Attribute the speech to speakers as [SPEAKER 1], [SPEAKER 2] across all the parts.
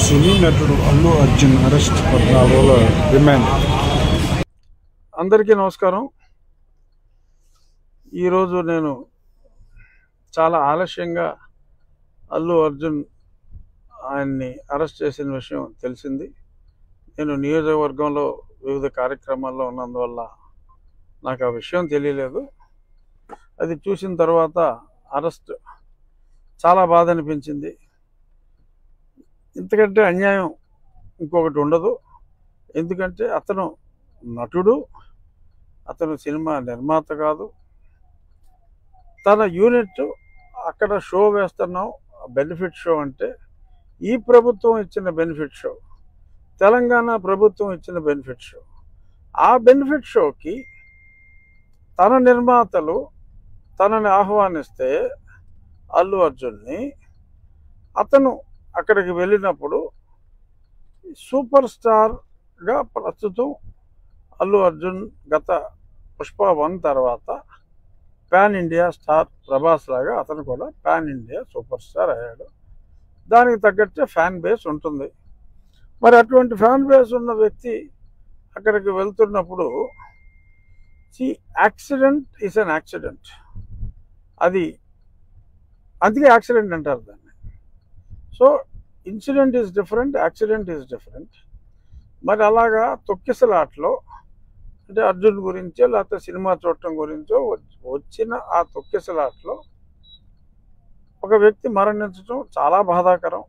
[SPEAKER 1] సినీ నటుడు అల్లు అర్జున్ అరెస్ట్ 14 రోజుల రిమాండ్. అందరికీ నమస్కారం. ఈరోజు నేను చాలా ఆలస్యంగా అల్లు అర్జున్ ఆయన్ని అరెస్ట్ చేసిన విషయం తెలిసింది. నేను నియోజకవర్గంలో వివిధ కార్యక్రమాల్లో ఉన్నందువల్ల నాకు ఆ విషయం తెలియలేదు. అది చూసిన తర్వాత అరెస్ట్ చాలా బాధ అనిపించింది. ఇంతకంటే అన్యాయం ఇంకొకటి ఉండదు. ఎందుకంటే అతను నటుడు, అతను సినిమా నిర్మాత కాదు. తన యూనిట్ అక్కడ షో వేస్తున్నాం, బెనిఫిట్ షో అంటే ఈ ప్రభుత్వం ఇచ్చిన బెనిఫిట్ షో, తెలంగాణ ప్రభుత్వం ఇచ్చిన బెనిఫిట్ షో. ఆ బెనిఫిట్ షోకి తన నిర్మాతలు తనని ఆహ్వానిస్తే అల్లు అర్జున్ని, అతను అక్కడికి వెళ్ళినప్పుడు సూపర్ స్టార్గా ప్రస్తుతం అల్లు అర్జున్ గత పుష్ప 1 తర్వాత పాన్ ఇండియా స్టార్ ప్రభాస్ లాగా అతను కూడా పాన్ ఇండియా సూపర్ స్టార్ అయ్యాడు. దానికి తగ్గట్టే ఫ్యాన్ బేస్ ఉంటుంది. మరి అటువంటి ఫ్యాన్ బేస్ ఉన్న వ్యక్తి అక్కడికి వెళ్తున్నప్పుడు యాక్సిడెంట్ ఈజ్ అన్ యాక్సిడెంట్. అది అందుకే యాక్సిడెంట్ అంటారు దాన్ని. So incident is different, accident is different. మరి అలాగా తొక్కిసలాట్లో అంటే అర్జున్ గురించో లేకపోతే సినిమా చూడటం గురించో వచ్చిన ఆ తొక్కిసలాట్లో ఒక వ్యక్తి మరణించడం చాలా బాధాకరం.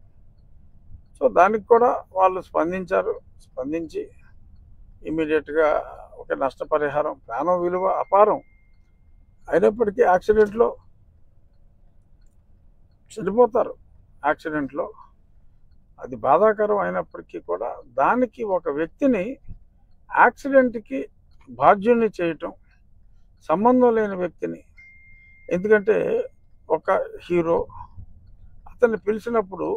[SPEAKER 1] సో దానికి కూడా వాళ్ళు స్పందించి ఇమీడియట్గా ఒక నష్టపరిహారం, ప్రాణం విలువ అపారం అయినప్పటికీ యాక్సిడెంట్లో చనిపోతారు. యాక్సిడెంట్లో అది బాధాకరం అయినప్పటికీ కూడా దానికి ఒక వ్యక్తిని యాక్సిడెంట్కి బాధ్యుల్ని చేయటం, సంబంధం లేని వ్యక్తిని. ఎందుకంటే ఒక హీరో అతన్ని పిలిచినప్పుడు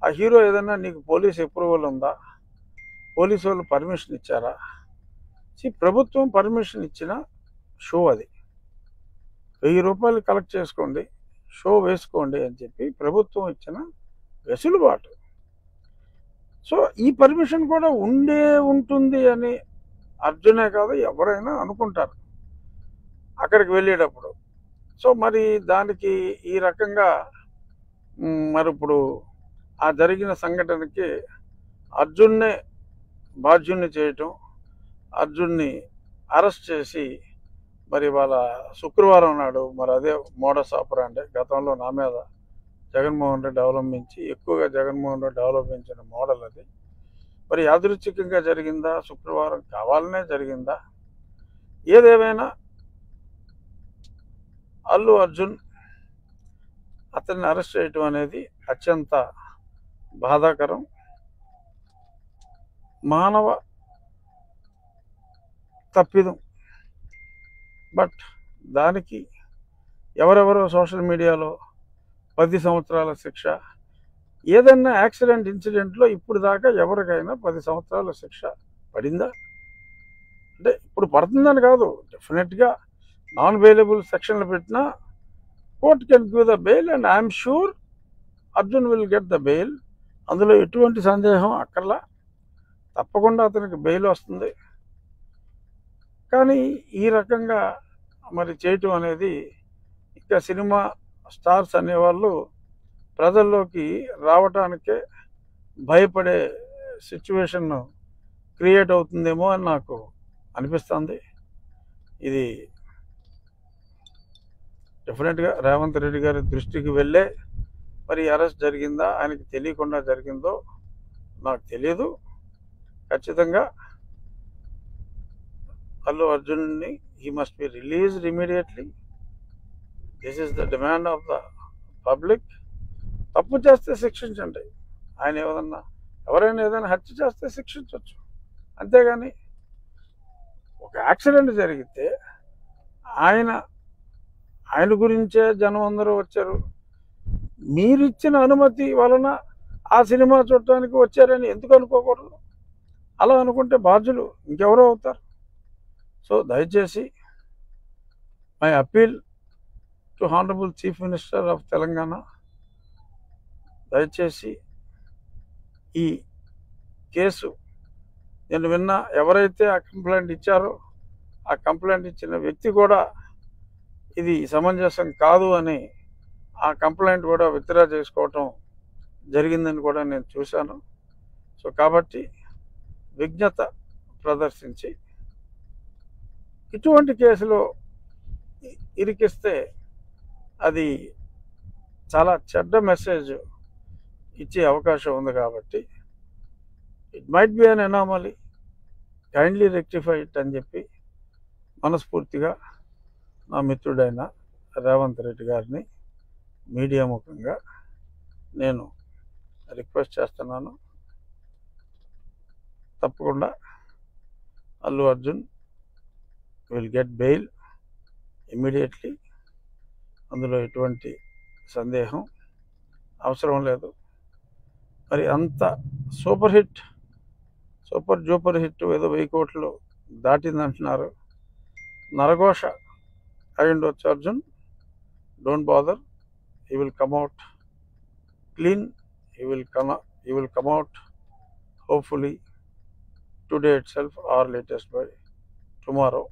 [SPEAKER 1] ఆ హీరో ఏదన్నా నీకు పోలీస్ అప్రూవల్ ఉందా, పోలీసు వాళ్ళు పర్మిషన్ ఇచ్చారా? ప్రభుత్వం పర్మిషన్ ఇచ్చిన షో అది. 1000 రూపాయలు కలెక్ట్ చేసుకోండి, షో వేసుకోండి అని చెప్పి ప్రభుత్వం ఇచ్చిన వెసులుబాటు. సో ఈ పర్మిషన్ కూడా ఉంటుంది అని అర్జునే కాదు ఎవరైనా అనుకుంటారు అక్కడికి వెళ్ళేటప్పుడు. సో మరి దానికి ఈ రకంగా మరి ఇప్పుడు ఆ జరిగిన సంఘటనకి అర్జున్నే బాధ్యుణ్ణి చేయటం, అర్జున్ని అరెస్ట్ చేసి మరి వాళ్ళ శుక్రవారం నాడు మరి అదే మోడస్ ఆపరాండే గతంలో నా మీద జగన్మోహన్ రెడ్డి ఎక్కువగా జగన్మోహన్ రెడ్డి అవలంబించిన మోడల్ అది. మరి యాదృచ్ఛికంగా జరిగిందా, శుక్రవారం కావాలనే జరిగిందా? ఏదేమైనా అల్లు అర్జున్ అతన్ని అరెస్ట్ చేయటం అనేది అత్యంత బాధాకరం. మానవ తప్పిదం. బట్ దానికి ఎవరెవరో సోషల్ మీడియాలో 10 సంవత్సరాల శిక్ష, ఏదన్నా యాక్సిడెంట్ ఇన్సిడెంట్లో ఇప్పుడు దాకా ఎవరికైనా 10 సంవత్సరాల శిక్ష పడిందా? అంటే ఇప్పుడు పడుతుందని కాదు, డెఫినెట్గా నాన్ బెయిలబుల్ సెక్షన్లు పెట్టినా court can give the bail and I'm sure Arjun will get the bail. అందులో ఎటువంటి సందేహం అక్కర్లా, తప్పకుండా అతనికి బెయిల్ వస్తుంది. కానీ ఈ రకంగా మరి చేయటం అనేది ఇంకా సినిమా స్టార్స్ అనేవాళ్ళు ప్రజల్లోకి రావటానికే భయపడే సిచ్యువేషన్ క్రియేట్ అవుతుందేమో అని నాకు అనిపిస్తుంది. ఇది డెఫినెట్గా రేవంత్ రెడ్డి గారి దృష్టికి వెళ్ళే మరి అరెస్ట్ జరిగిందా, ఆయనకి తెలియకుండా జరిగిందో నాకు తెలియదు. ఖచ్చితంగా అల్లు అర్జున్ని he must be released immediately. This is the demand of the public. తప్పు చేస్తే శిక్షించండి. ఆయన ఎవరైనా ఏదైనా హత్య చేస్తే శిక్షించవచ్చు. అంతేగాని ఒక యాక్సిడెంట్ జరిగితే ఆయన గురించే జనం అందరూ వచ్చారు, మీరిచ్చిన అనుమతి వలన ఆ సినిమా చూడటానికి వచ్చారని ఎందుకు అనుకోకూడదు? అలా అనుకుంటే బాధ్యులు ఇంకెవరో అవుతారు. సో దయచేసి my appeal to honourable chief minister of Telangana, దయచేసి ఈ కేసు నేను విన్నా, ఎవరైతే ఆ కంప్లైంట్ ఇచ్చారో ఆ కంప్లైంట్ ఇచ్చిన వ్యక్తి కూడా ఇది సమంజసం కాదు అని ఆ కంప్లైంట్ కూడా విత్డ్రా చేసుకోవటం జరిగిందని కూడా నేను చూశాను. సో కాబట్టి విజ్ఞత ప్రదర్శించి ఇటువంటి కేసులో ఇరికిస్తే అది చాలా చెడ్డ మెసేజ్ ఇచ్చే అవకాశం ఉంది. కాబట్టి it might be an anomaly, kindly rectify it అని చెప్పి మనస్ఫూర్తిగా నా మిత్రుడైన రేవంత్ రెడ్డి గారిని మీడియా ముఖంగా నేను రిక్వెస్ట్ చేస్తున్నాను. తప్పకుండా Allu Arjun will get bail immediately. అందులో ఎటువంటి సందేహం అవసరం లేదు. మరి అంత సూపర్ డూపర్ హిట్ ఏదో 1000 కోట్లు దాటిందంటున్నారు. నరఘోష అయి ఉండొచ్చు Arjun. Don't bother, he will come out clean. He will come out hopefully today itself or latest by tomorrow.